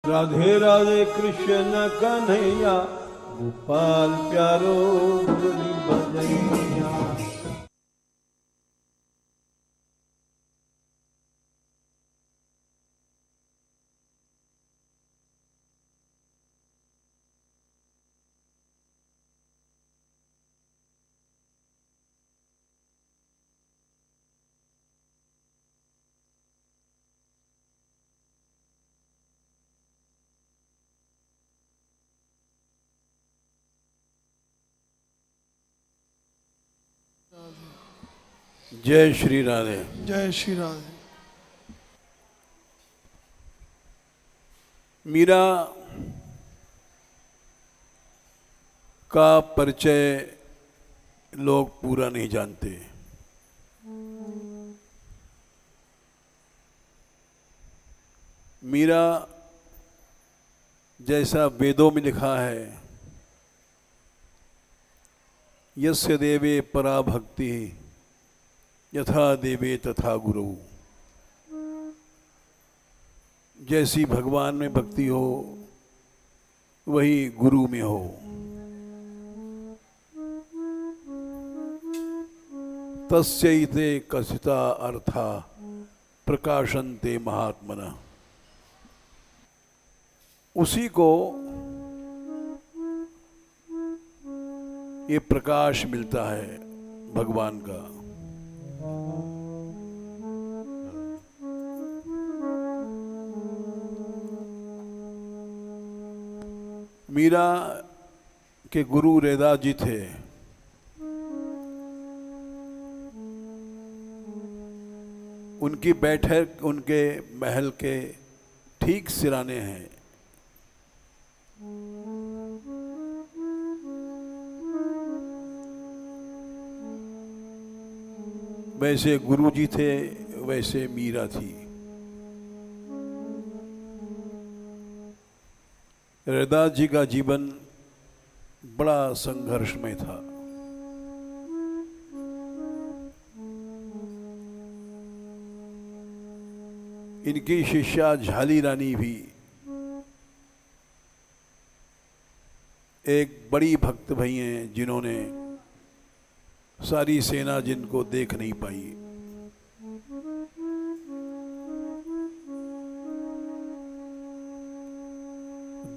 राधे राधे कृष्ण कन्हैया, गोपाल प्यारो मुरली बजैया। जय श्री राधे। जय श्री राधे। मीरा का परिचय लोग पूरा नहीं जानते। मीरा जैसा वेदों में लिखा है, यस्य देवे परा भक्ति यथा देवे तथा गुरु। जैसी भगवान में भक्ति हो वही गुरु में हो। तस्यैते कथिता अर्था प्रकाशन्ते महात्मनः। उसी को ये प्रकाश मिलता है भगवान का। मीरा के गुरु रैदास जी थे। उनकी बैठक उनके महल के ठीक सिराने हैं। वैसे गुरु जी थे, वैसे मीरा थी। रैदास जी का जीवन बड़ा संघर्षमय था। इनकी शिष्या झाली रानी भी एक बड़ी भक्त भई हैं, जिन्होंने सारी सेना जिनको देख नहीं पाई।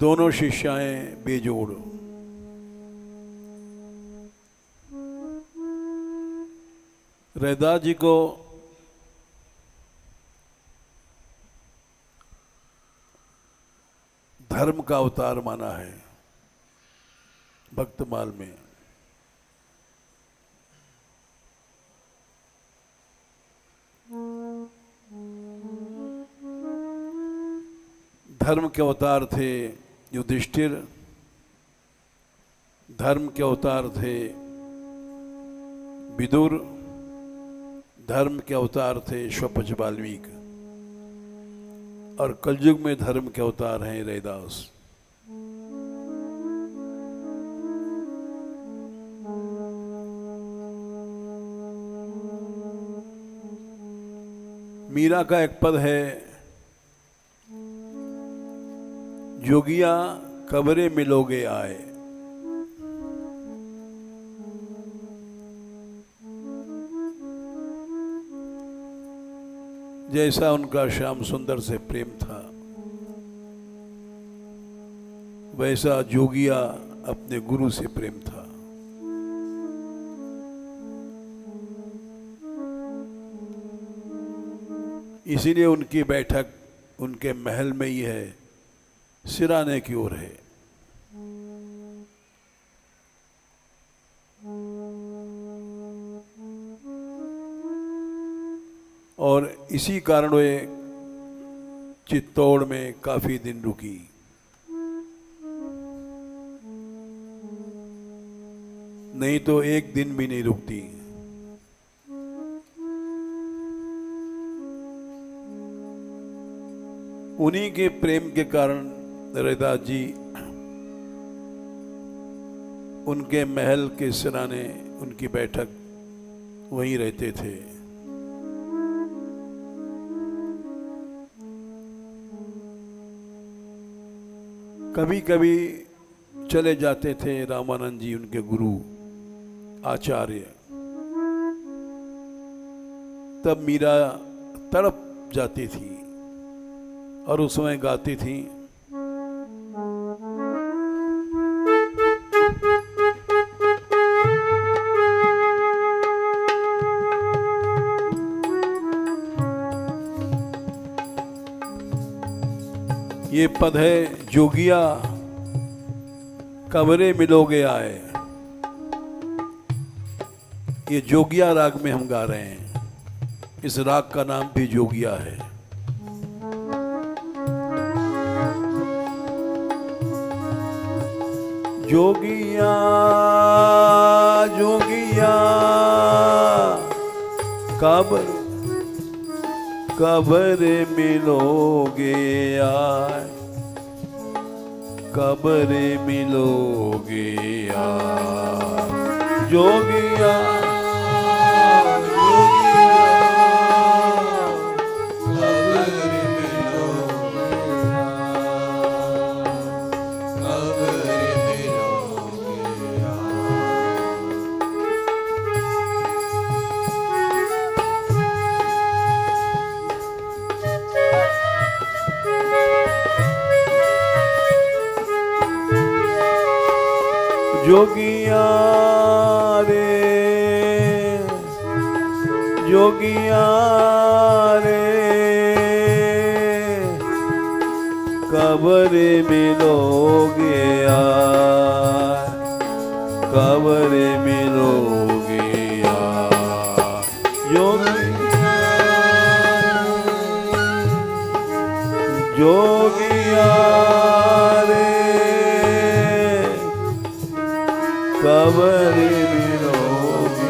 दोनों शिष्याएं बेजोड़। रैदास जी को धर्म का अवतार माना है भक्तमाल में। धर्म के अवतार थे युधिष्ठिर, धर्म के अवतार थे विदुर, धर्म के अवतार थे स्वपच वाल्मीकि, और कलयुग में धर्म के अवतार हैं रैदास। मीरा का एक पद है, जोगिया कबरे मिलोगे आए। जैसा उनका श्याम सुंदर से प्रेम था, वैसा जोगिया अपने गुरु से प्रेम था। इसीलिए उनकी बैठक उनके महल में ही है, सिराने की ओर है। और इसी कारण वे चित्तौड़ में काफी दिन रुकी। नहीं तो एक दिन भी नहीं रुकती। उन्हीं के प्रेम के कारण रैदास जी उनके महल के सिराने, उनकी बैठक वहीं रहते थे। कभी कभी चले जाते थे रामानंद जी, उनके गुरु आचार्य। तब मीरा तड़प जाती थी और उस समय गाती थी, ये पद है जोगिया कवरे मिलोगे आए। ये जोगिया राग में हम गा रहे हैं। इस राग का नाम भी जोगिया है। जोगिया जोगिया कबर मिलोगे आए, कबर मिलोगे आए। जोगिया जोगिया रे जोगिया रे कबर मिलोगे आए, कबर मिलोगे आए। जोगिया रे कबर मिलोगे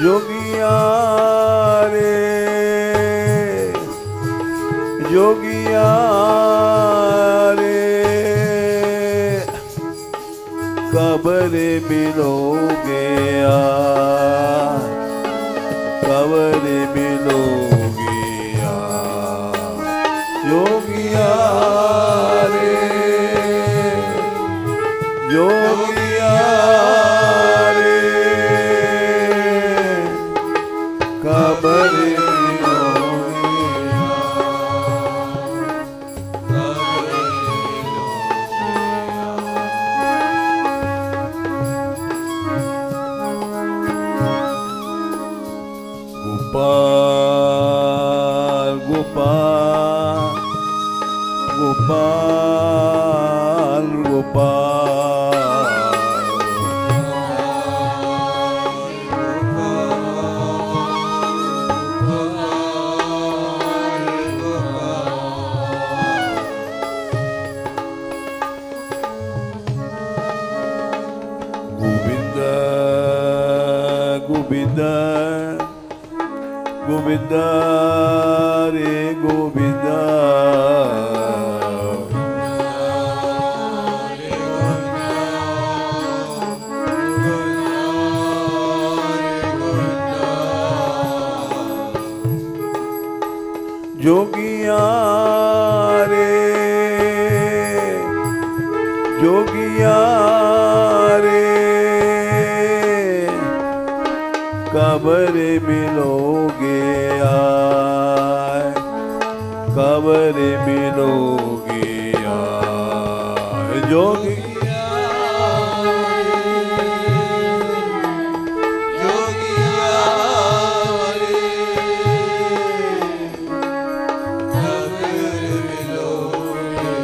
जोगिया रे जोगिया रे कबर मिलोगे आए, कबर मिलोगे आए। जोगिया रे जोगिया रे कबर गोपाल गोपाल गोपाल गोविंद गोविंद गोविंद रे गोविंद जोगिया रे जोगिया रे कबर मिलोगे आए, कबर मिलोगे आए। जोगिया जोगिया रे कबर मिलोगे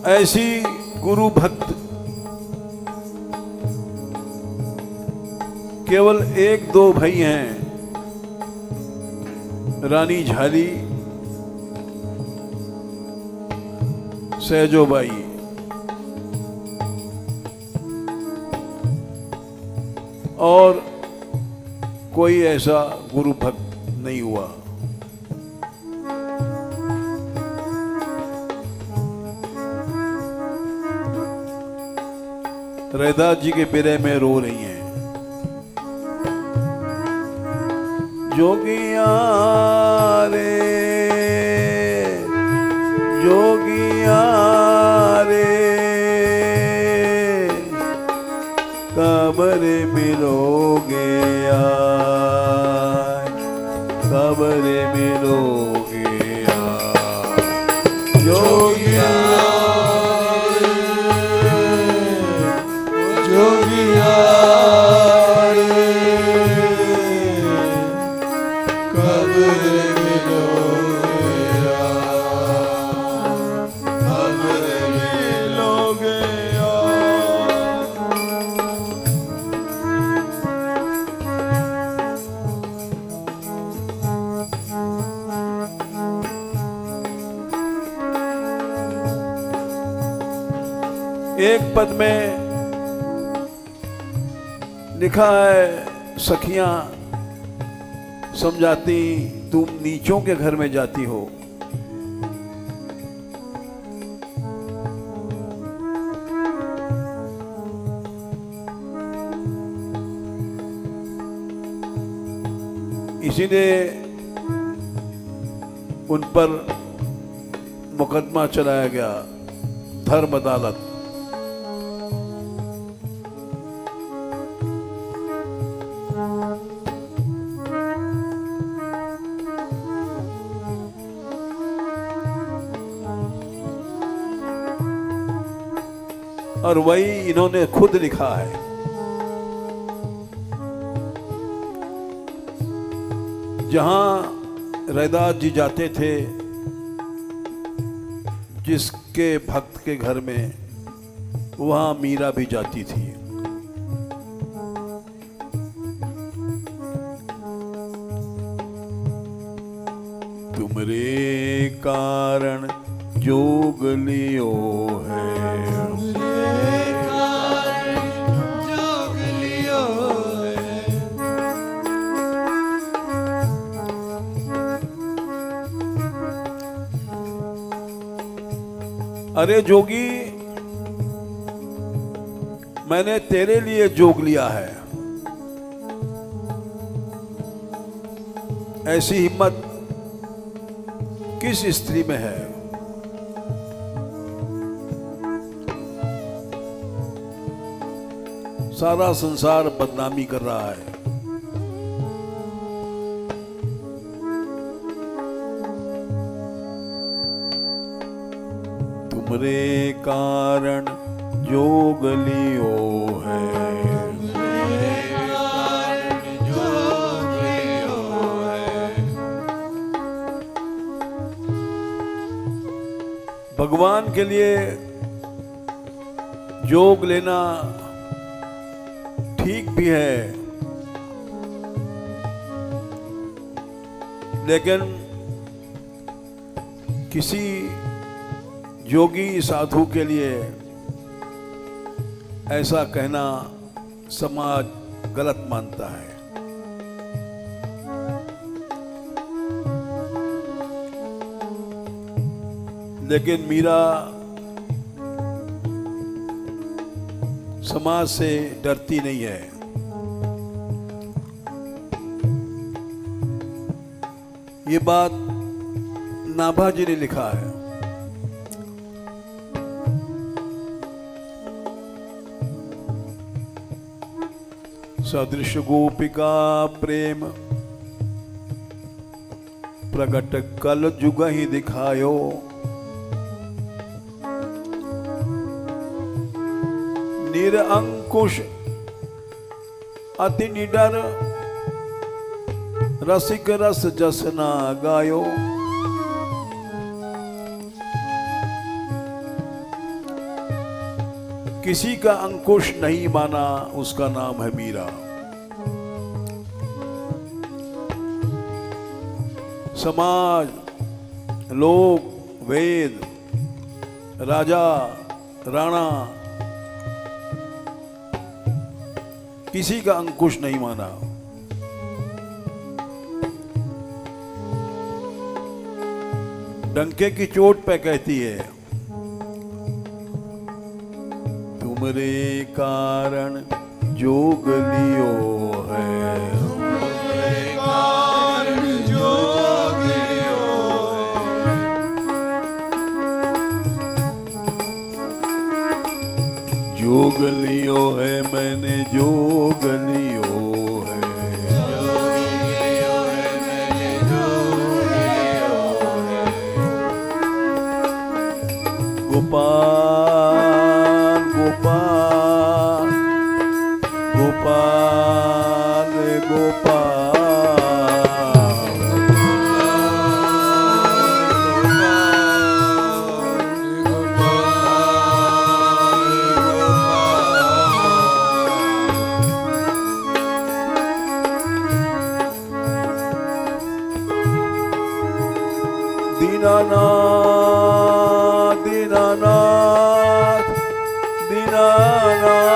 ऐसी गुरु भक्त केवल एक दो भाई हैं, रानी झाली, सहजोबाई। और कोई ऐसा गुरु भक्त नहीं हुआ। रैदास जी के बिरह में रो रही हैं। जोगिया रे जोगिया रे, कब रे मिलोगे यार, कब रे मिलोगे यार। जोगिया जोगिया रे, कब रे मिलोगे यार, कब रे मिलोगे यार। एक पद में लिखा है, सखियां समझाती तुम नीचों के घर में जाती हो। इसीलिए उन पर मुकदमा चलाया गया, धर्म अदालत। और वही इन्होंने खुद लिखा है। जहां रैदास जी जाते थे, जिसके भक्त के घर में, वहां मीरा भी जाती थी। तुमरे कारण जोग लियो है, अरे जोगी, मैंने तेरे लिए जोग लिया है। ऐसी हिम्मत किस स्त्री में है? सारा संसार बदनामी कर रहा है। तुमरे कारण जोग लियो है, जोग लियो है। भगवान के लिए जोग लेना ठीक भी है, लेकिन किसी योगी साधु के लिए ऐसा कहना समाज गलत मानता है। लेकिन मीरा समाज से डरती नहीं है। ये बात नाभा जी ने लिखा है। सदृश गोपिका प्रेम प्रगट कल जुग ही दिखायो, निरअंकुश अति निडर रसिक रस जसना गायो। किसी का अंकुश नहीं माना, उसका नाम है मीरा। समाज, लोक, वेद, राजा, राणा, किसी का अंकुश नहीं माना। डंके की चोट पे कहती है, तुमरे कारण जोग लियो है, तुमरे कारण जोग लियो है, जोग लियो है मैंने जोग लियो है, जोग लियो है मैंने जोग लियो है। गोपाल गोपाल गोपाल गोपाल दीनानाथ दीनानाथ दीनानाथ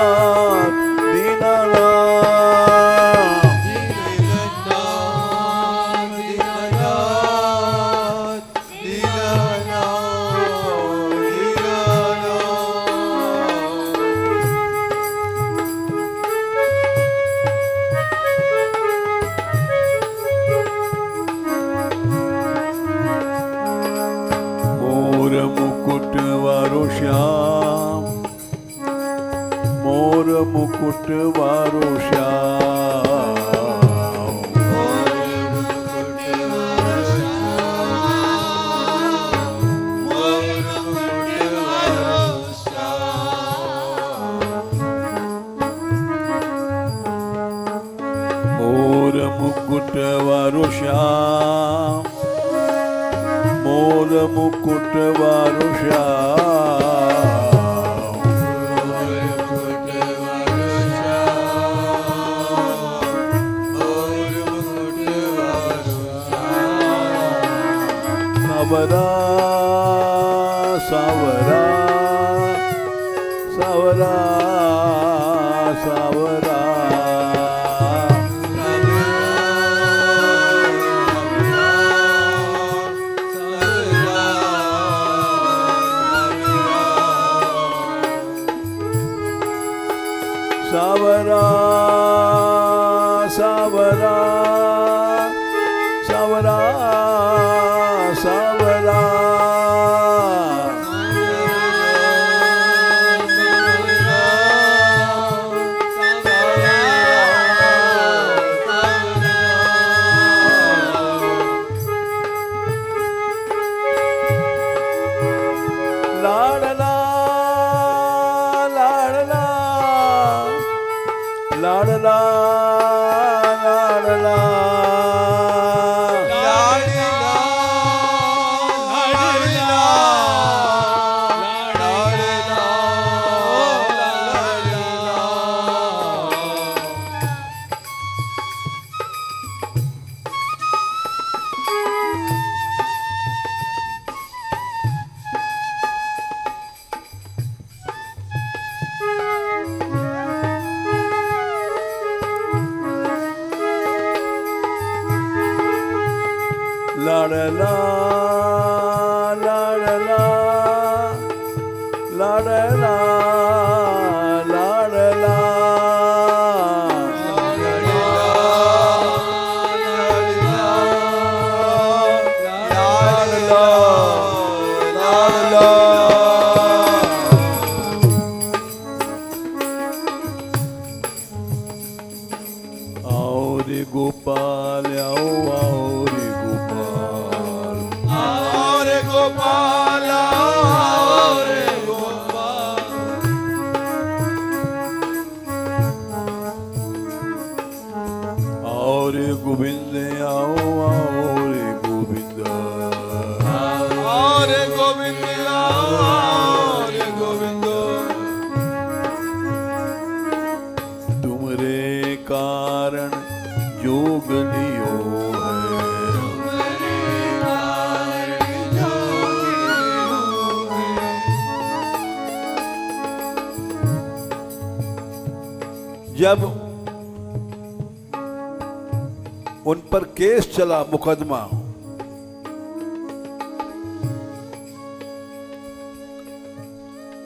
दीनानाथ मोर मुकुट वारो श्याम, मोर मुकुट वारो श्याम, मोर मुकुट वारो श्याम, मोर मुकुट वारो श्याम, सावरा सावरा सावरा सावरा सावरा सावरा सावरा सावरा लाडला लाडला लाडला लाडला लाडला लाडला लाडला लाडला आओ रे गोपाल आओ आओ रे गोपाल गोपाल रे गोपाल आओ रे गोविंद आओ आओ रे गोविंद रे गोविंद रे गोविंद तुमरे कारण जोग लियो है, तुमरे जब उन पर केस चला, मुकदमा,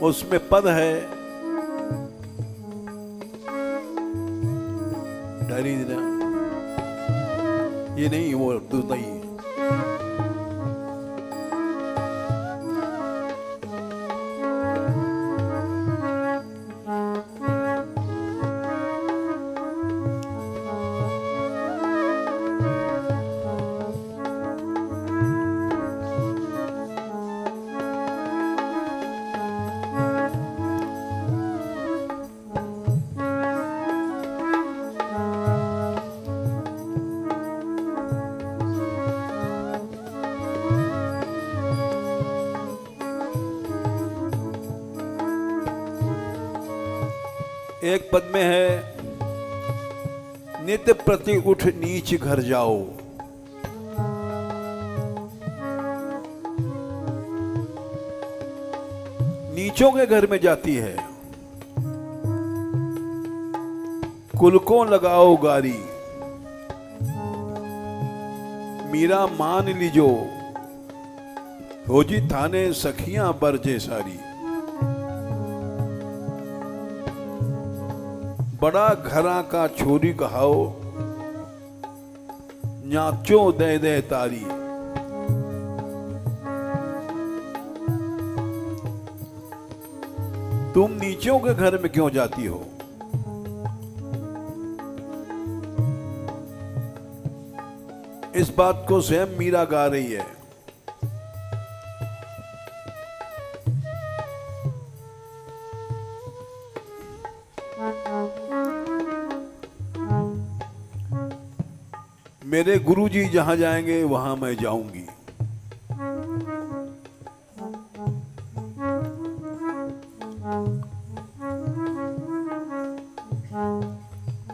उसमें पद है डायरी देना, ये नहीं, वो दूसरा ही है। एक पद में है, नित्य प्रति उठ नीच घर जाओ। नीचों के घर में जाती है, कुल को लगाओ गारी। मीरा मान लीजो, हो जी थाने सखियां बरजे सारी। बड़ा घरा का छोरी कहाओ, न्याचो दे दे तारी। तुम नीचों के घर में क्यों जाती हो? इस बात को स्वयं मीरा गा रही है। मेरे गुरुजी जहां जाएंगे वहां मैं जाऊंगी।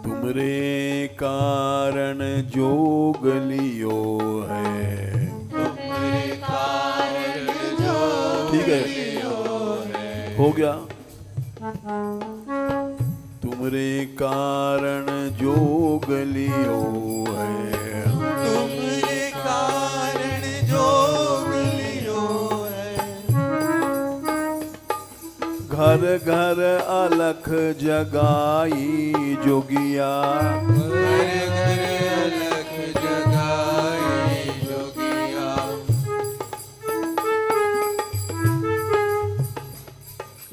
तुमरे कारण जोग लियो है, तुमरे कारण जोग ठीक है, लियो है। हो गया। तुमरे कारण जोग लियो है, तुमरे कारण जोग लियो है। घर घर अलख जगाई जोगिया। घर घर अलख जगाई जोगिया।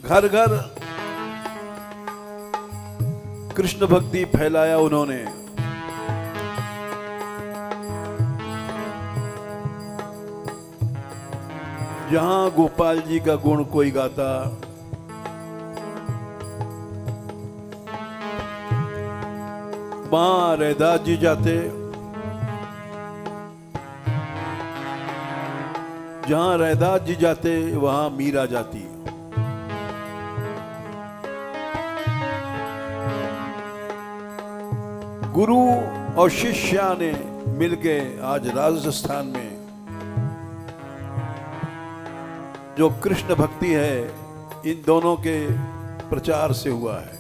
घर घर कृष्ण भक्ति फैलाया उन्होंने। जहां गोपाल जी का गुण कोई गाता, वहां रैदास जी जाते। जहां रैदास जी जाते वहां मीरा जाती। गुरु और शिष्या ने मिलके आज राजस्थान में जो कृष्ण भक्ति है, इन दोनों के प्रचार से हुआ है।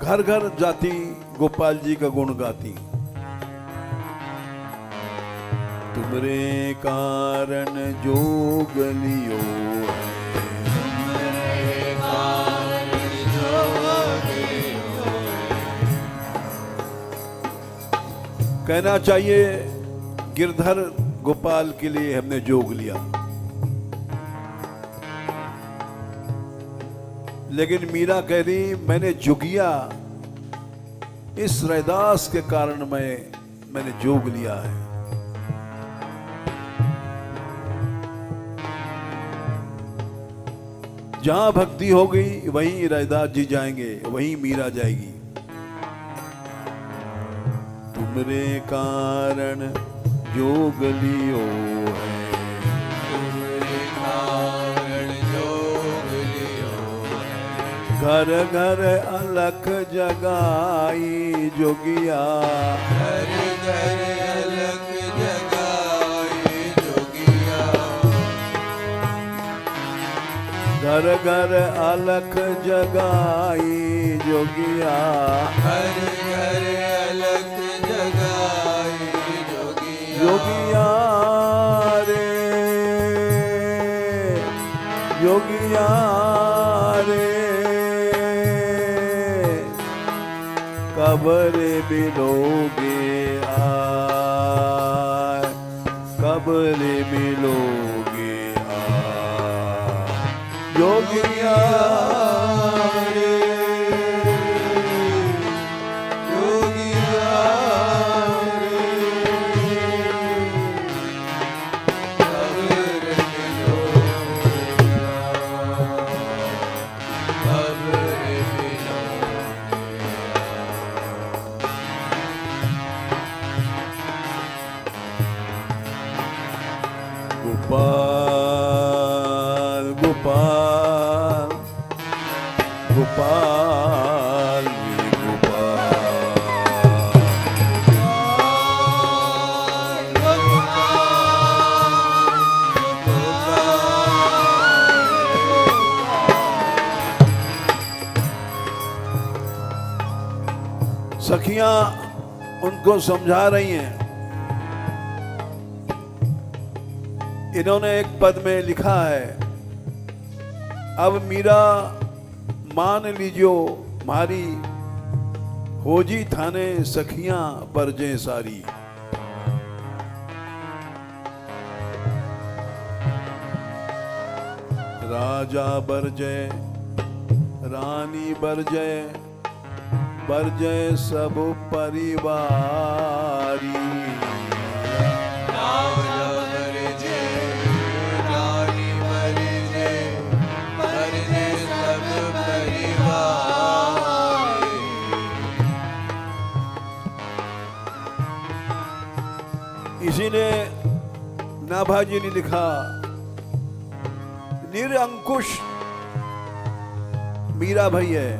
घर घर जाती, गोपाल जी का गुण गाती। तुमरे कारण जोग लियो है, तुमरे कारण जोग लियो है। कहना चाहिए गिरधर गोपाल के लिए हमने जोग लिया, लेकिन मीरा कह रही मैंने जुगिया इस रैदास के कारण मैंने जोग लिया है। जहां भक्ति हो गई वहीं रैदास जी जाएंगे, वहीं मीरा जाएगी। तुमरे कारण जोग लियो है, तुमरे कारण जोग लियो है। घर घर अलख जगाई जोगिया। घर घर अलख जगाई जोगिया। घर घर अलख जगाई जोगिया, घर घर अलख जगाई जोगिया, जोगिया रे, जोगिया रे, कब्र मिलोगे आय, कब्र मिलोगे आय, जोगिया रे, जोगिया रे, कब्र मिलोगे, कब्र गोपाल गोपाल गोपाल सखियां उनको समझा रही हैं। इन्होंने एक पद में लिखा है, अब मीरा मान लीजियो मारी, होजी थाने सखियां बरजे सारी। राजा बरजे रानी बरजे, बरजे सब परिवारी। राजा बरजे रानी बरजे, बरजे सब परिवार। इसीलिए नाभाजी ने लिखा, निरंकुश मीरा भाई है,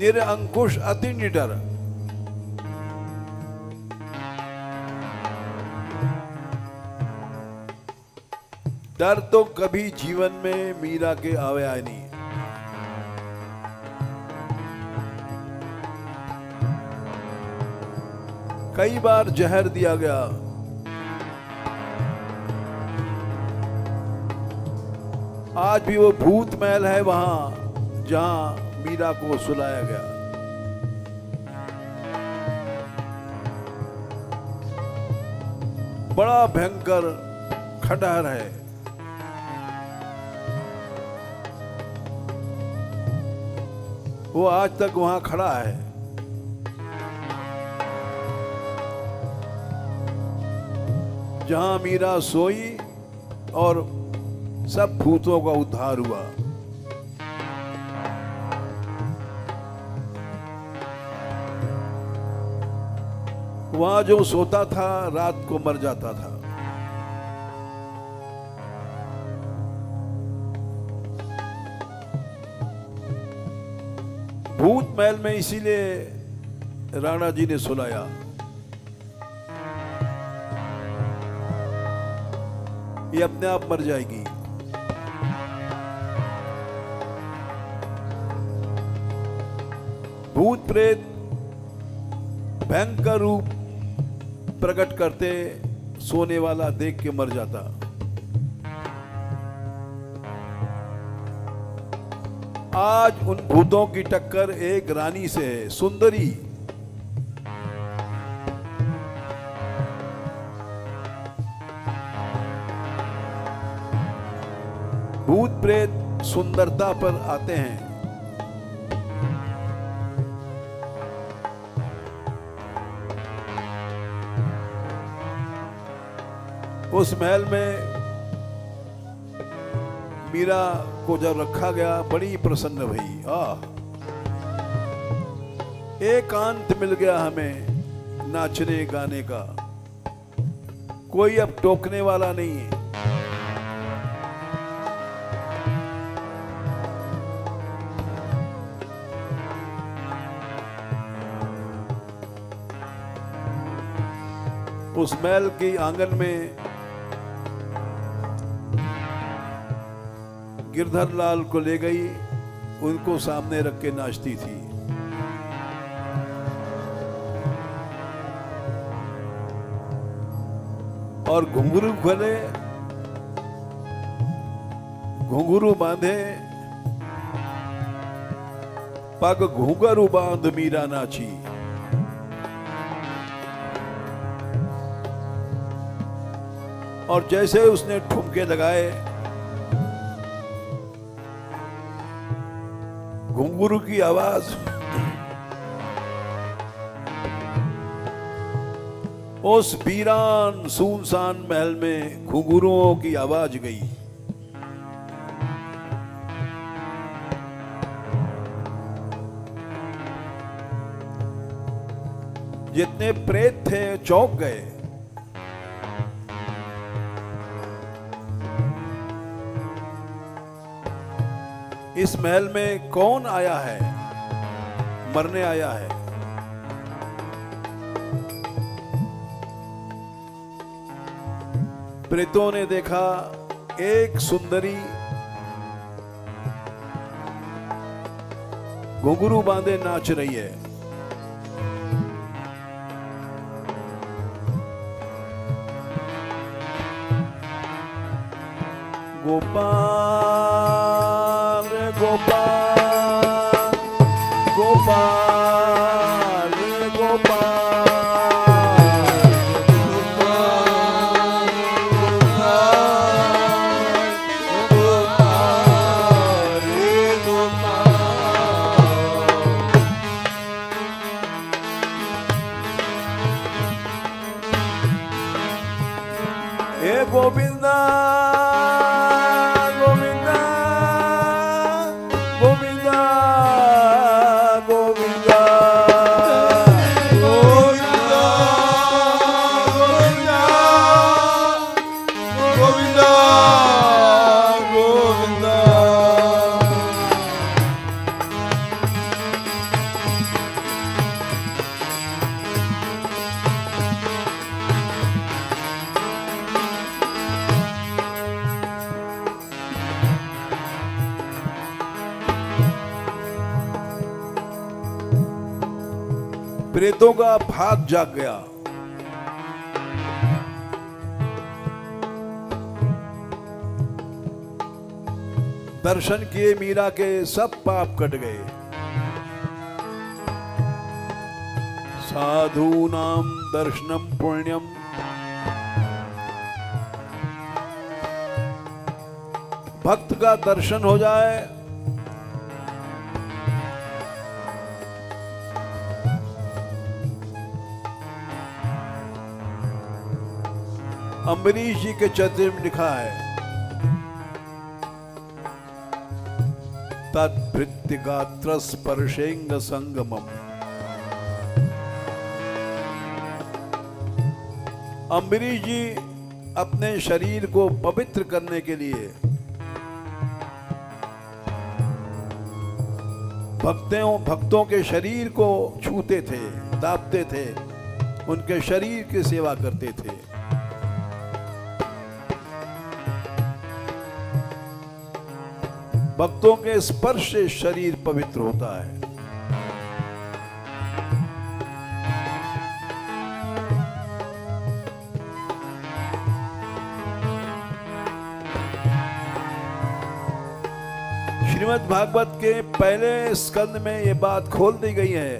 निरंकुश अति निडर। डर तो कभी जीवन में मीरा के आवे आए नहीं। कई बार जहर दिया गया, आज भी वो भूत महल है वहां जहां मीरा को सुलाया गया। बड़ा भयंकर खंडहर है। वो आज तक वहां खड़ा है। जहां मीरा सोई और सब भूतों का उद्धार हुआ। वहां जो सोता था रात को मर जाता था। भूत महल में इसीलिए राणा जी ने सुलाया। ये अपने आप मर जाएगी। भूत प्रेत भयंकर रूप प्रकट करते, सोने वाला देख के मर जाता। आज उन भूतों की टक्कर एक रानी से है, सुंदरी। भूत प्रेत सुंदरता पर आते हैं। उस महल में मीरा को जब रखा गया, बड़ी प्रसन्न भई। एकांत मिल गया हमें नाचने गाने का, कोई अब टोकने वाला नहीं है। उस महल के आंगन में गिरधर लाल को ले गई, उनको सामने रख के नाचती थी। और घुंघरू खोले, घुंघरू बांधे, पग घुंघरू बांध मीरा नाची। और जैसे उसने ठुमके लगाए, घुंघरू की आवाज उस वीरान सुनसान महल में घुंघरुओं की आवाज गई। जितने प्रेत थे चौंक गए। इस महल में कौन आया है? मरने आया है। प्रेतों ने देखा एक सुंदरी घुंघरू बांधे नाच रही है। गोपाल गोपाल गोपाल हे गोविंदा प्रेतों का भाग जाग गया। दर्शन किए मीरा के सब पाप कट गए। साधूनां दर्शनम पुण्यम भक्त का दर्शन हो जाए अम्बरीश जी के चरित्र में लिखा है तत्भृत्य गात्र स्पर्शेंग संगमम। अम्बरीश जी अपने शरीर को पवित्र करने के लिए भक्तों के शरीर को छूते थे, दाबते थे, उनके शरीर की सेवा करते थे। भक्तों के स्पर्श से शरीर पवित्र होता है। श्रीमद् भागवत के पहले स्कंद में ये बात खोल दी गई है।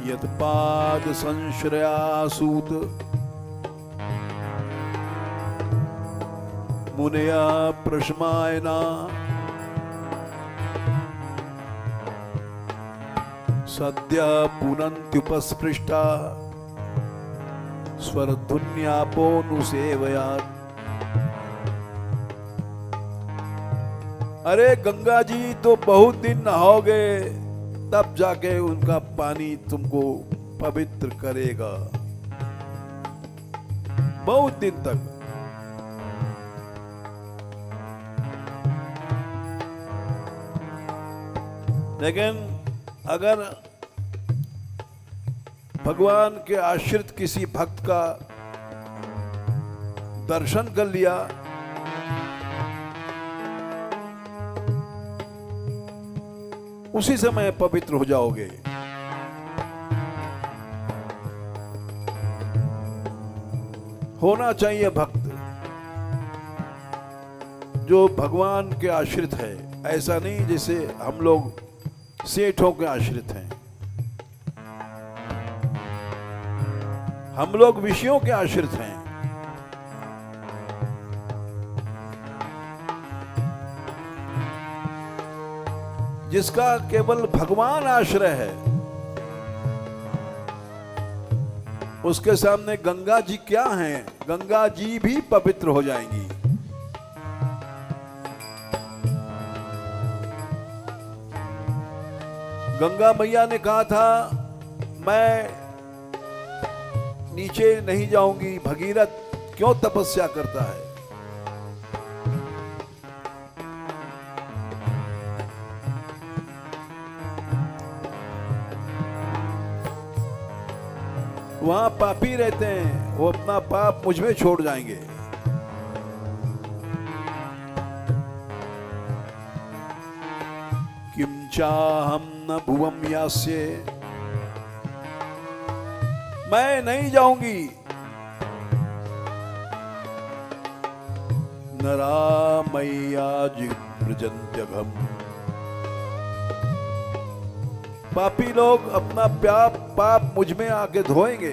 यत्पाद संश्रयासूत मुनया प्रश्मायना सद्य पुनन्त्युपस्पृष्टा स्वरधुन्यापोनुसेवयात्। अरे गंगा जी तो बहुत दिन नहाओगे तब जाके उनका पानी तुमको पवित्र करेगा, बहुत दिन तक। लेकिन अगर भगवान के आश्रित किसी भक्त का दर्शन कर लिया, उसी समय पवित्र हो जाओगे। होना चाहिए भक्त जो भगवान के आश्रित है, ऐसा नहीं जैसे हम लोग सेठों के आश्रित हैं। हम लोग विषयों के आश्रित हैं। जिसका केवल भगवान आश्रय है, उसके सामने गंगा जी क्या हैं? गंगा जी भी पवित्र हो जाएंगी। गंगा मैया ने कहा था मैं नीचे नहीं जाऊंगी। भगीरथ क्यों तपस्या करता है? वहां पापी रहते हैं, वो अपना पाप मुझ में छोड़ जाएंगे। किम चाहम न भुवम यास्य, मैं नहीं जाऊंगी। नरा मैया जिव्रजन्त्यघम, पापी लोग अपना पाप मुझ में आके धोएंगे।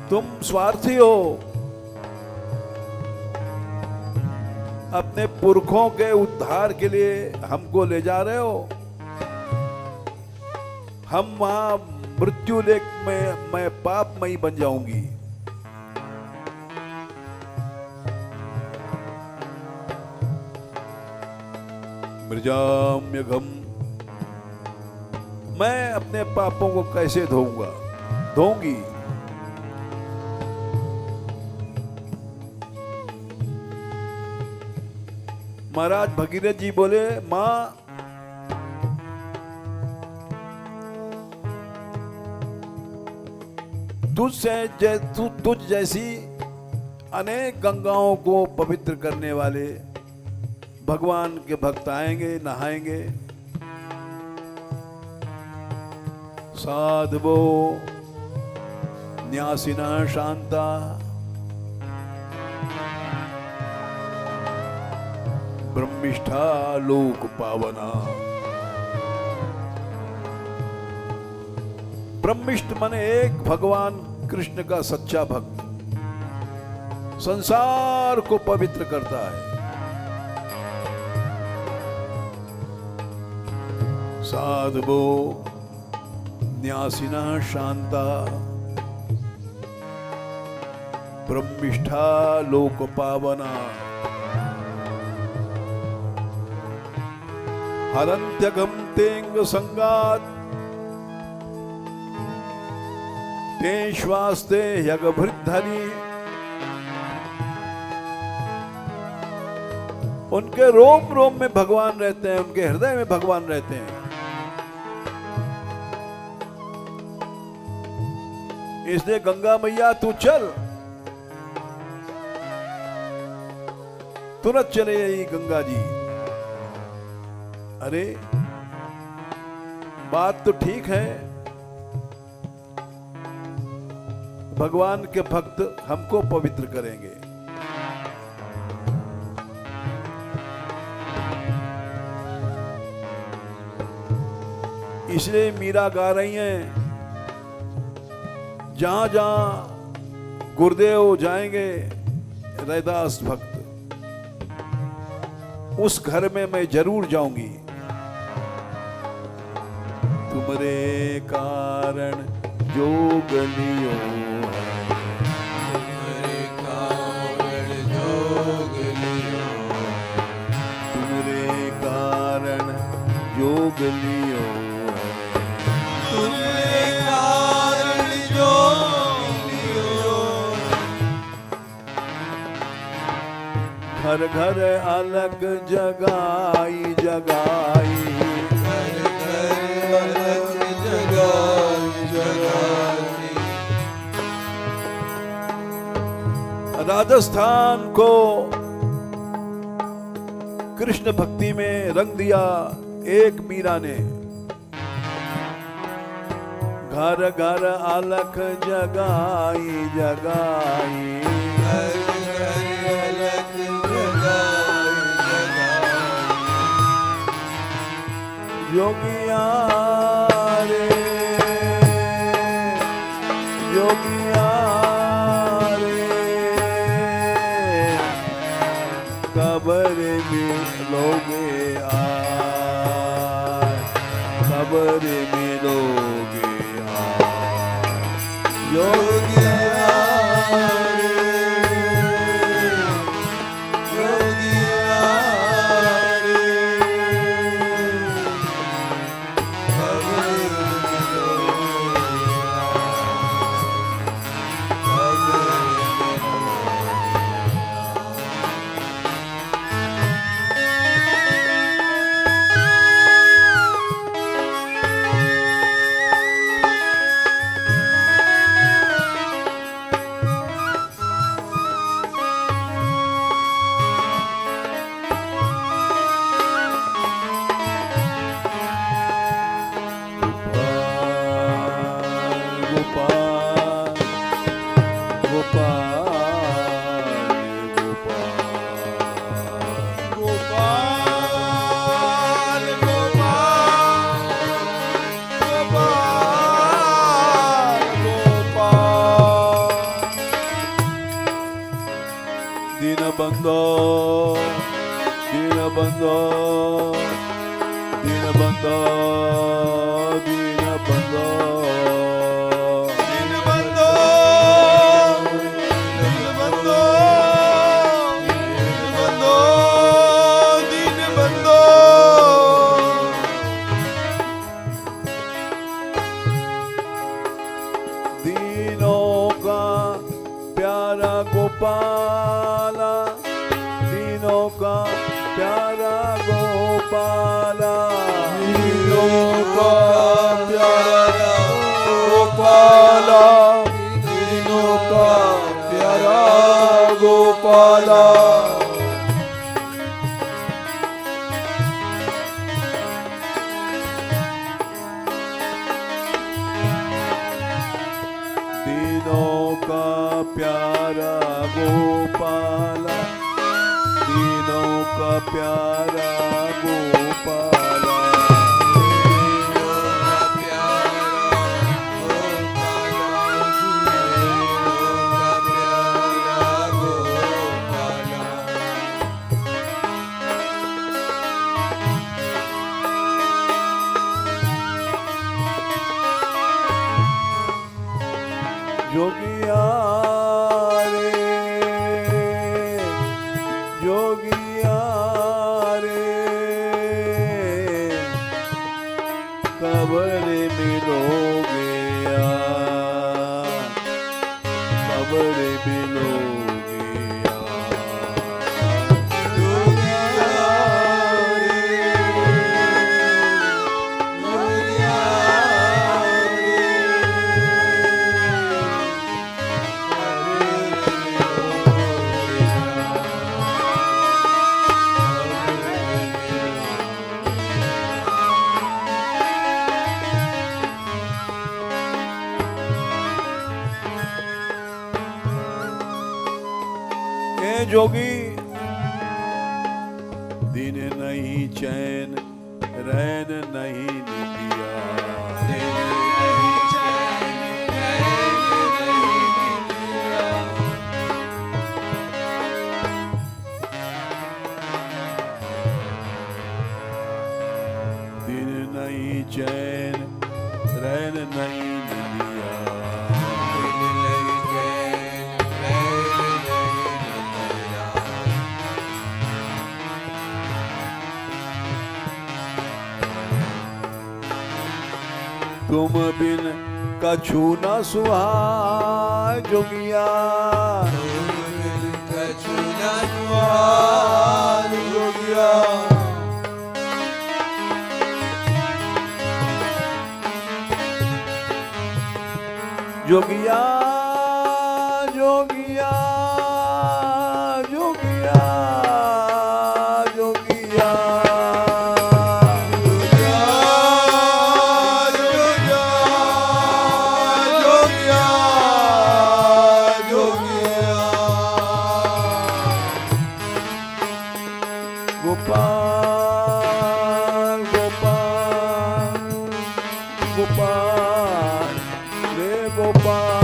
तुम स्वार्थी हो, अपने पुरखों के उद्धार के लिए हमको ले जा रहे हो। हम वहां मृत्यु लेख में मैं पापमयी बन जाऊंगी। मृजाम्यघम, मैं अपने पापों को कैसे धोऊंगी? महाराज भगीरथ जी बोले, मां तुझ जैसी अनेक गंगाओं को पवित्र करने वाले भगवान के भक्त आएंगे, नहाएंगे। साधवो न्यासिना शांता, ब्रह्मिष्ठा लोक पावना। ब्रह्मिष्ठ माने एक भगवान कृष्ण का सच्चा भक्त, संसार को पवित्र करता है। साधवो न्यासिना शांता, ब्रह्मिष्ठा लोक पावना। हरन्त्यघम तेंग संगात, ते श्वास्ते यगभृद्धनि। उनके रोम रोम में भगवान रहते हैं, उनके हृदय में भगवान रहते हैं। इसलिए गंगा मैया तू चल, तुरंत चले आई गंगा जी। अरे बात तो ठीक है, भगवान के भक्त हमको पवित्र करेंगे। इसलिए मीरा गा रही हैं, जहां जहां गुरुदेव जाएंगे रैदास भक्त, उस घर में मैं जरूर जाऊंगी। तुम्हारे कारण जोग लियो, तुम्हारे कारण जोग लियो, तुम्हारे कारण जोग लियो। तुम्हारे कारण जोग लियो। घर घर अलग जगाई जगाई, घर घर अलग जगाई राजस्थान को कृष्ण भक्ति में रंग दिया एक मीरा ने। घर घर अलख जगाई जगाई, घर घर अलख जगाई जगाई। योगिया रे योगिया रे, कबर में लोगे आए, कबर में लोगे आए। योगिया रे योगिया रे, कबर में लोगे आए, कबर में गोपाल गोपाल गोपाल गोपाल गोपाल गोपाल। दीनबंधो दीनबंधो दीनबंधो दीनबंधो दीनबंधो दीनबंधो दीनबंधो दीनबंधो। दीनों का प्यारा गोपाला, दीनों का प्यारा गोपाला, दीनों का प्यारा गोपाला, दीनों का प्यारा गोपाला। दीनों का प्यारा गोपाला, दीनों का प्यारा गोपाला। योगिया रे योगिया रे, कबर में लोगे यार, कबर में लोगे यार। योगिया रे योगिया जोगी दिन नहीं चैन रैन नहीं निंदिया, दिन नहीं चैन रैन नहीं निंदिया। तुम बिन कछु न सुहाए जोगिया, कछु न सुहाए जोगिया। जोगिया जोगिया गोपाल रे गोपाल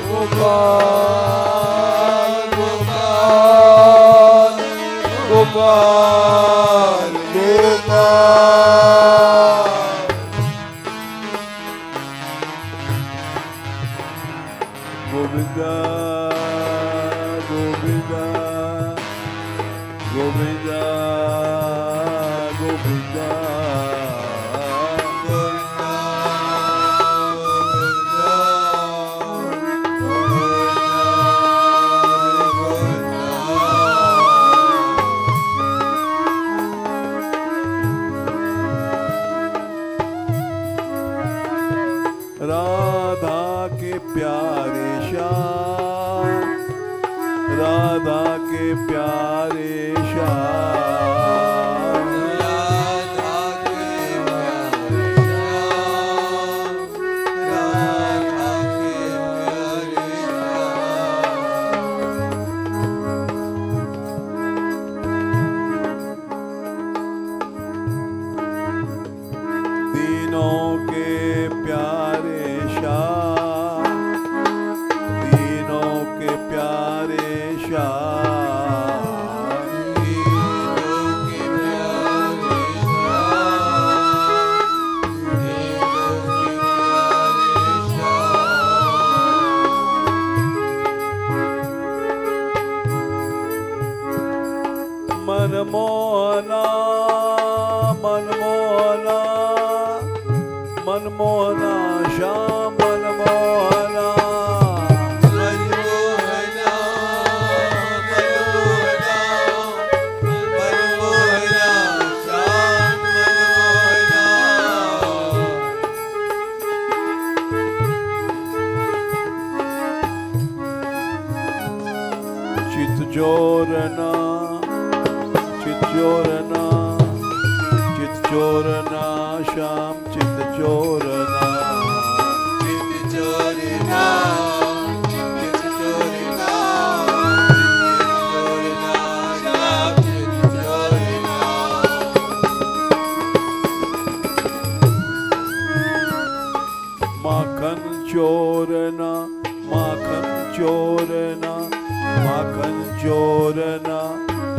गोपाल गोपाल गोपाल गोपाल गोविंदा गोविंदा गोविंदा गोविंदा राधा के प्यारे श्याम राधा के प्यारे श्याम राधा के प्यारे श्याम राधा के प्यारे तीनों के प्यारे श्याम तीनों के प्यारे श्याम तीनों के प्यारे श्याम तीनों के प्यारे श्याम मनमोहना मनमोहना मनमोहना श्याम मनमोहना मनमोहना मनमोहना मनमोहना श्याम मनमोहना चित चोरना चित चोरना चित चोरना श्याम चित चोरना चित चोरना चित चोरना श्याम चित चोरना माखन चोरना माखन चोरना माखन चोरना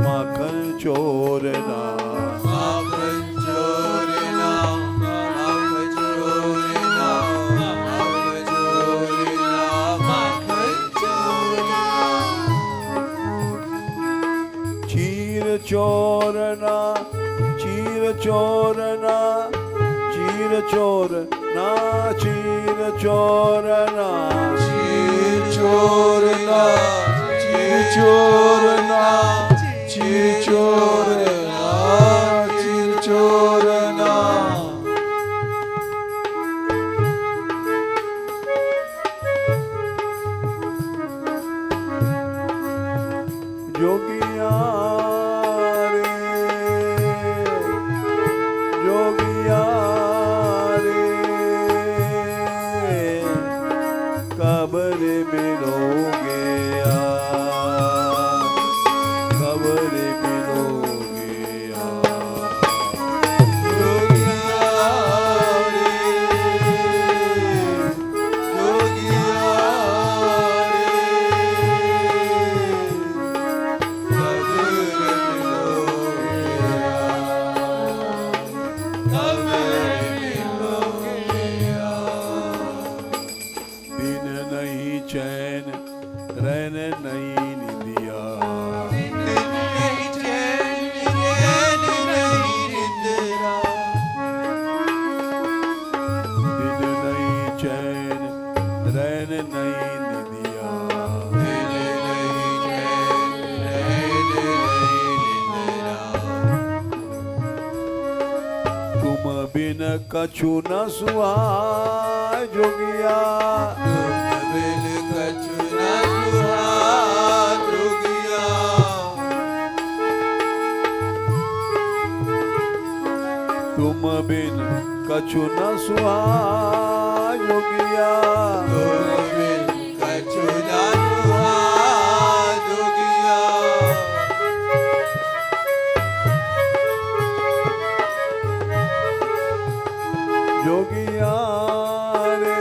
माखन चोरना माखन चोरना माखन चोरना माखन चोरना माखन चोरना चीर चोरना चीर चोरना चीर चोरना चीर चोरना चीर चोरना चीर चोरना चीर चोरना चीर चोरना जोगिया रे जोगिया रे कब रे मिलोगे कब रे मिलोगे जोगिया रे जोगिया दिन नहीं चैन रैन नहीं निदिया दिन नहीं चैन रैन नहीं निदिया तुम बिन कछु न सुहाय जोगिया तुम बिन कछु न सुहाय जोगिया जोगिया रे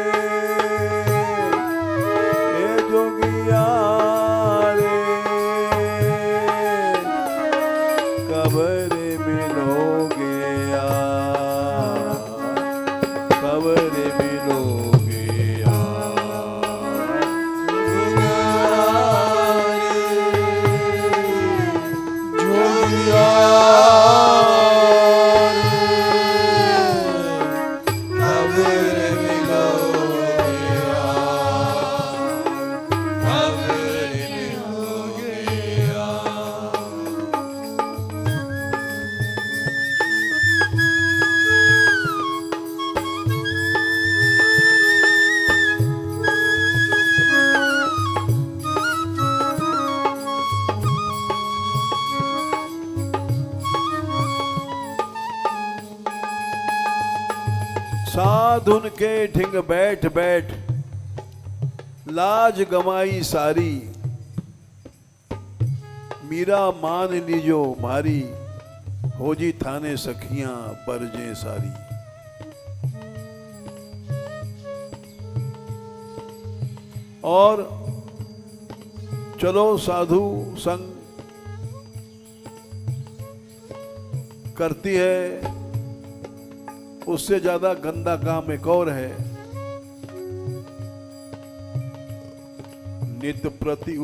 ए जोगिया रे कब रे मिलोगे यार, कब रे मिलोगे यार। जोगिया साधुन के ढिंग बैठ बैठ लाज गमाई सारी, मीरा मान लीजो मारी, हो जी थाने सखियां बरजे सारी। और चलो साधु संग करती है, उससे ज्यादा गंदा काम एक और है। नित प्रति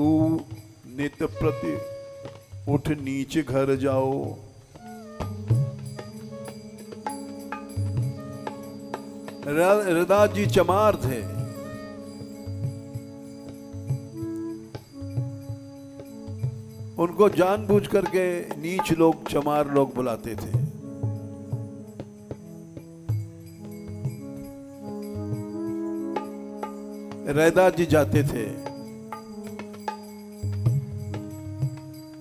उठ नीच घर जाओ, रदास जी चमार थे। उनको जानबूझ करके नीच लोग चमार लोग बुलाते थे। रैदास जी जाते थे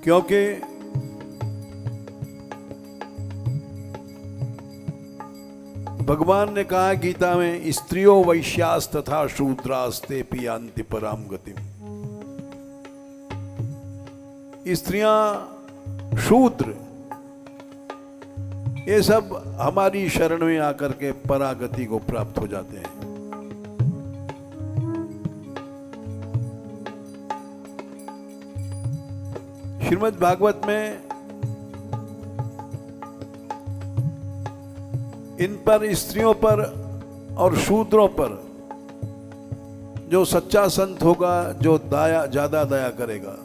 क्योंकि भगवान ने कहा गीता में, स्त्रियो वैश्यास तथा शूद्रास्ते पियांति पराम गतिम। स्त्रियां, शूद्र, ये सब हमारी शरण में आकर के परागति को प्राप्त हो जाते हैं। श्रीमद् भागवत में इन पर, स्त्रियों पर और शूद्रों पर जो सच्चा संत होगा, जो दया ज्यादा दया करेगा,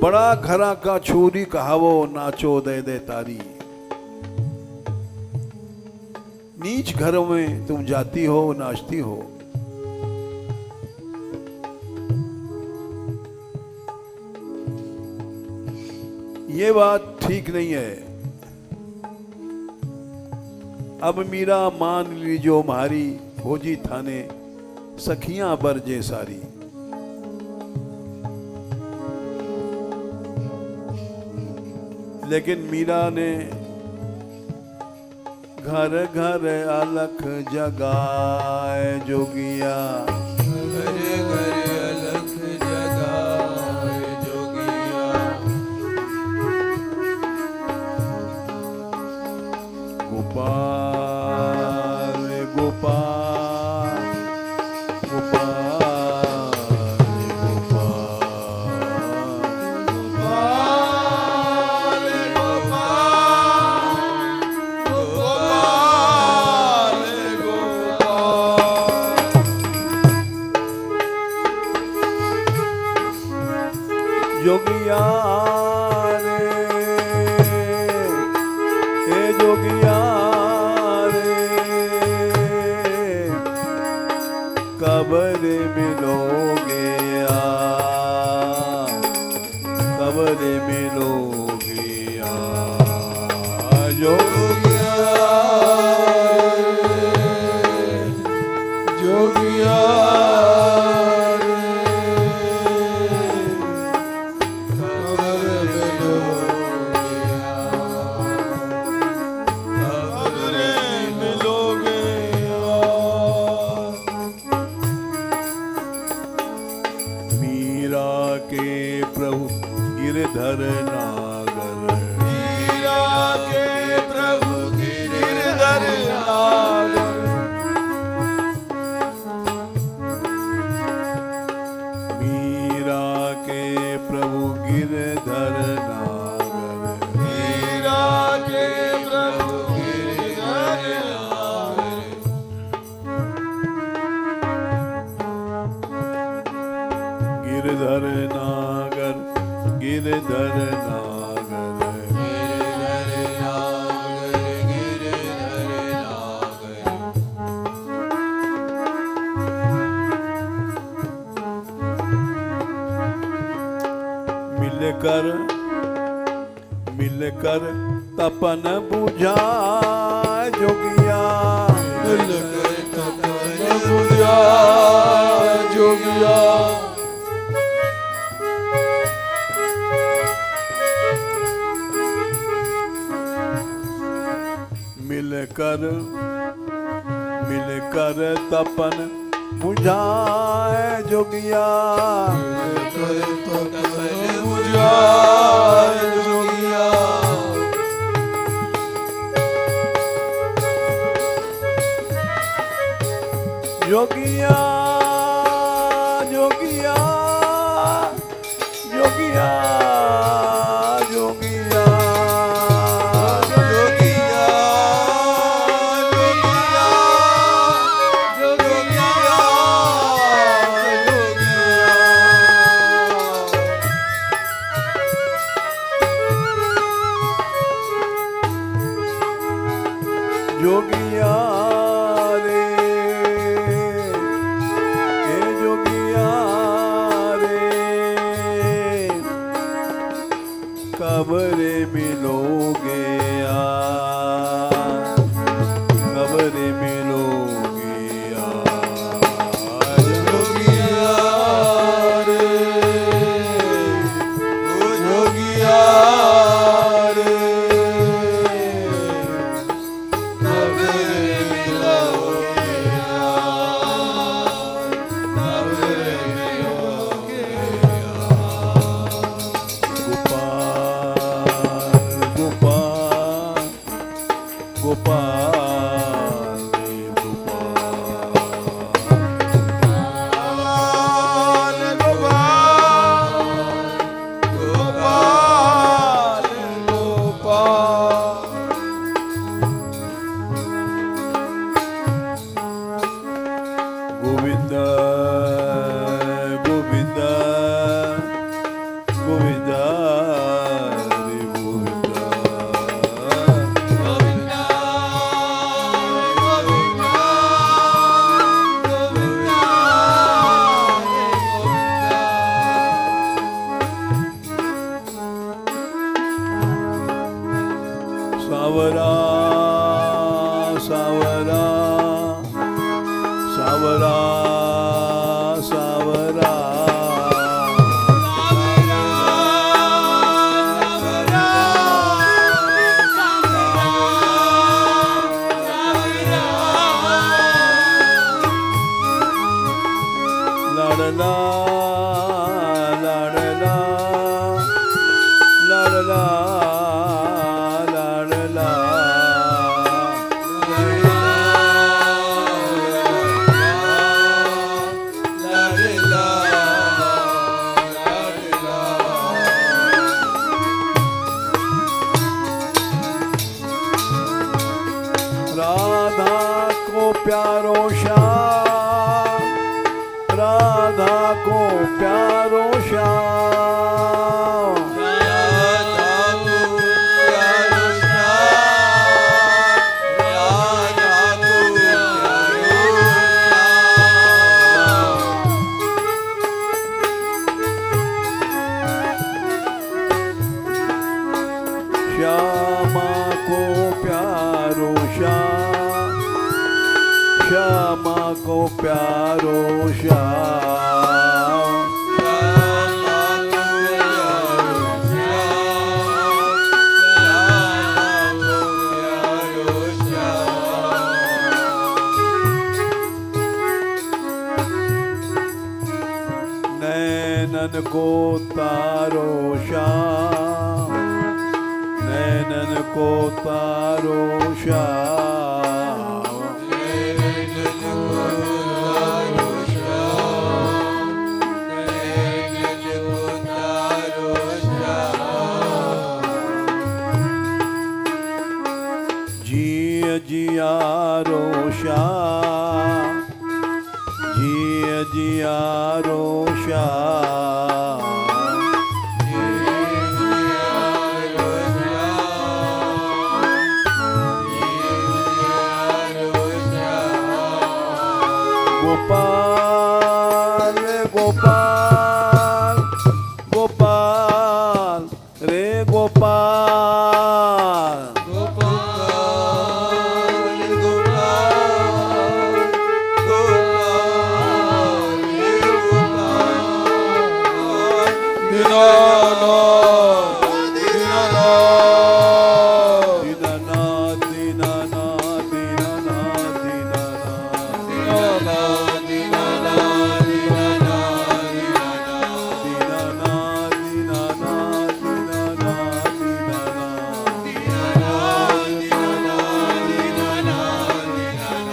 बड़ा घरा का छोरी कहावो, नाचो दे दे तारी। नीच घरों में तुम जाती हो, नाचती हो। ये बात ठीक नहीं है। अब मीरा मान लीजो मारी, हो जी थाने सखियां बरजे सारी। लेकिन मीरा ने घर घर अलख जगाए जोगिया, घर घर अलख जगाए जोगिया। गोपाल गोपाल गोपाल जोगिया रे हे जोगिया रे कब रे मिलोगे यार, कब रे मिलोगे यार। जोगिया जोगिया गिरधर नागर मीरा के प्रभु गिरधर नागर मीरा के प्रभु गिरधर नागर मीरा के प्रभु गिरधर नागर गिरधर नागर गिरधर नागर गिरधर नागर गिरधर नागर मिलकर मिलकर तपन बुझा जोगिया मिलकर तपन बुझा जोगिया मिलकर मिलकर तपन बुझाए जोगिया मिलकर तपन बुझा जोगिया जोगिया जोगिया जोगिया जोगिया जोगिया जोगिया जोगिया जोगिया रे हे जोगिया रे कब रे मिलोगे कब रे मिलोगे जोगिया रे ओ जोगिया रे कब रे मिलोगे कब रे मिलोगे गोपाल गोपाल गोपाल गोपाल गोपाल गोविंद गोविंद गोविंद हरे गोविंद गोविंदा गोविंदा गोविंदा सावरा सावरा सावरा सावरा लाडला लाडला लाडला लाडला राधा को प्यारो श्याम राधा को प्यारो श्याम श्यामा को प्यारो श्याम श्यामा को प्यारो श्याम नैन नैनन को तारो श्याम, नैनन को तारो श्याम, नैनन को तारो श्याम, नैनन को तारो श्याम। जिय जियारो श्याम, जिय जियारो श्याम, गोपाल गोपाल गोपाल रे गोपाल, गोपाल गोपाल गोपाल हे गोपाल, दीनानाथ दीनानाथ दीनानाथ दीनानाथ दीनानाथ दीनानाथ दीनानाथ दीनानाथ दीनानाथ दीनानाथ दीनानाथ दीनानाथ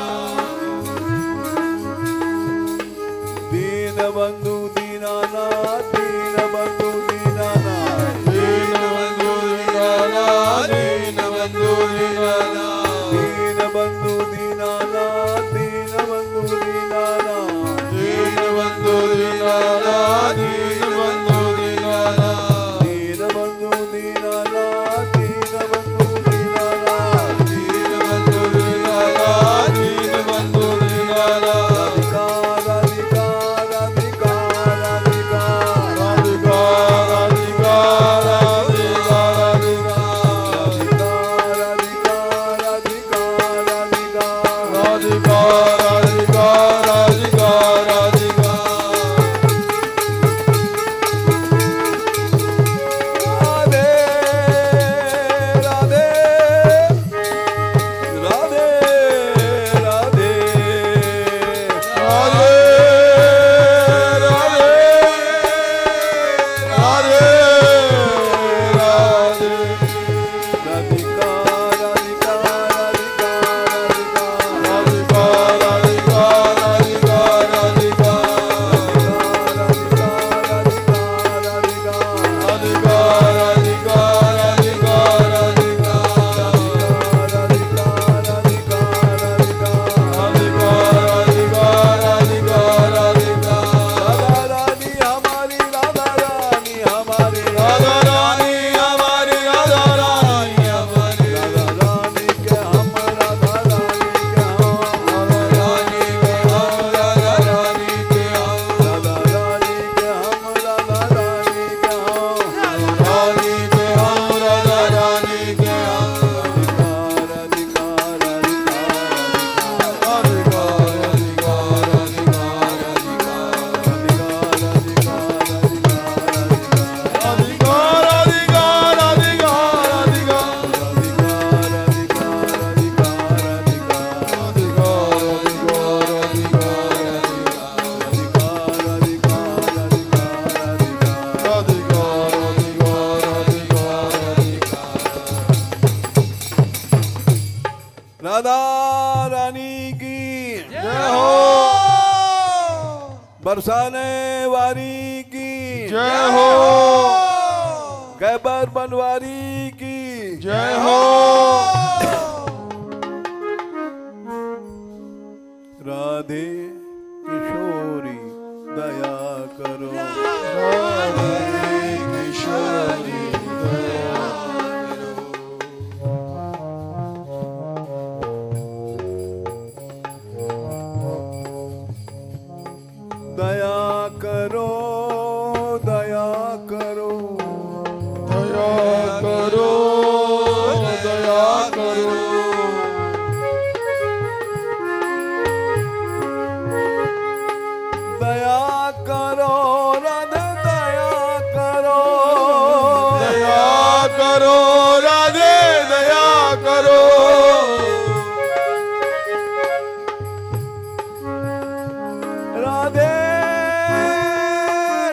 दीनबंधु दीनानाथ, दीनबंधु दीनानाथ, दीनबंधु दीनानाथ, दीनबंधु दीनानाथ, दीनबंधु दीनानाथ, दीनबंधु दीनानाथ, दीनबंधु दीनानाथ, दीनबंधु दीनानाथ, दीनबंधु दीनानाथ, दीनबंधु दीनानाथ, दीनबंधु दीनानाथ, दीनबंधु दीनानाथ, अधिकार अधिकार अधिकार अधिकार अधिकार अधिकार अधिकार अधिकार अधिकार अधिकार अधिकार अधिकार अधिकार राधे राधे राधे राधे राधा रानी की जय हो, बरसाने वारी की जय हो, गैबर बनवारी की जय हो। राधे किशोरी दया करो, राधे किशोरी दया करो। दया करो दया करो दया करो दया करो। दया करो राधे दया करो, दया करो राधे दया करो। राधे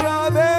राधे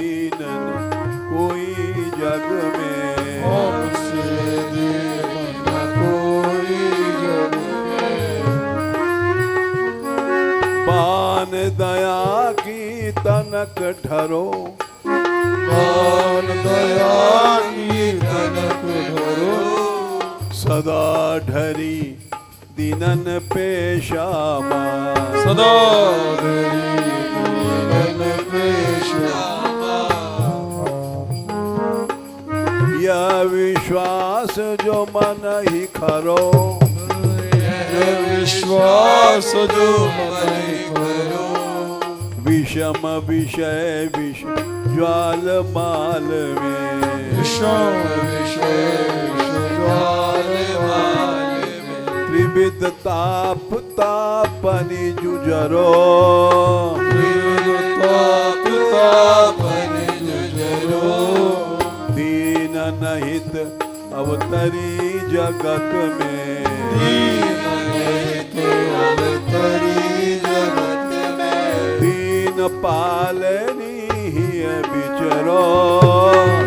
दीन कोई जग में, हमसे दीन कोई जग में। पान दया की तनक ढरो, पान दया की तनक ढरो, सदा ढरी दीनन पे श्यामा, सदा धरी दीनन पे श्यामा। यह विश्वास जो मन ही खरो, यह विश्वास जो मन करो, विषम विषय विष ज्वाल माल में, विषम विषय ज्वाल माल में। त्रिविध ताप तापनि जुझरो, त्रिविध ताप तापनि जुझरो, दीन नहित अवतरी जगत में, दीन रहित अवतरी जगत में। दीन पालनी ही विचरो,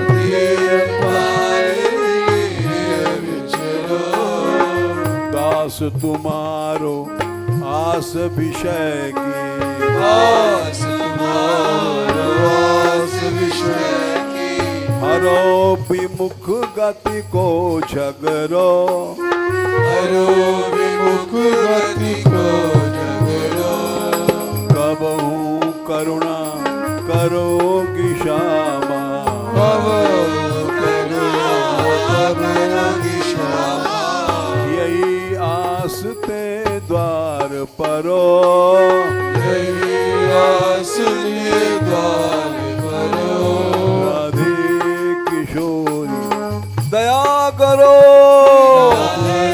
दीन पालनी विचरो, दास तुम्हारो आस विषय की, आस तुम्हारो आस विषय की। हरो विमुख गति को झगरो, हरो विमुख गति को झगरो, कबहू करुणा करोगी श्यामा, करुणागी श्यामा। यही आस ते द्वार परो, यही आस लिए द्वार परो, राधे किशोरी दया करो, राधे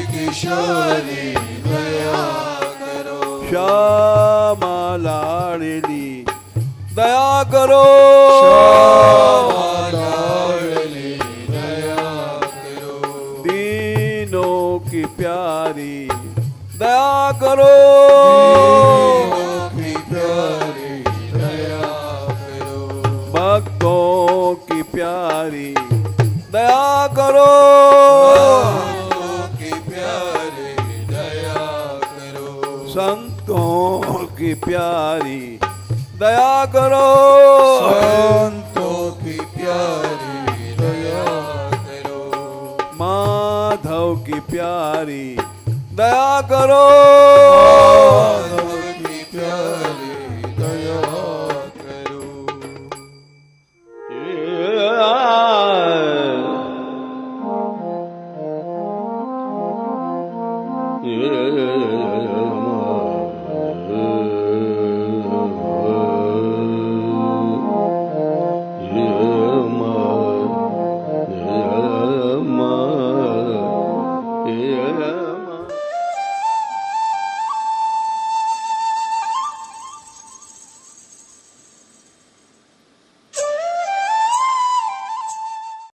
किशोरी दया करो, श्यामा लाडली दया करो, श्यामा लाडली दया करो, दीनों की प्यारी दया करो, दीनों की प्यारी दया करो, भक्तों की प्यारी दया करो, भक्तों की प्यारी दया करो, संतों की प्यारी दया करो,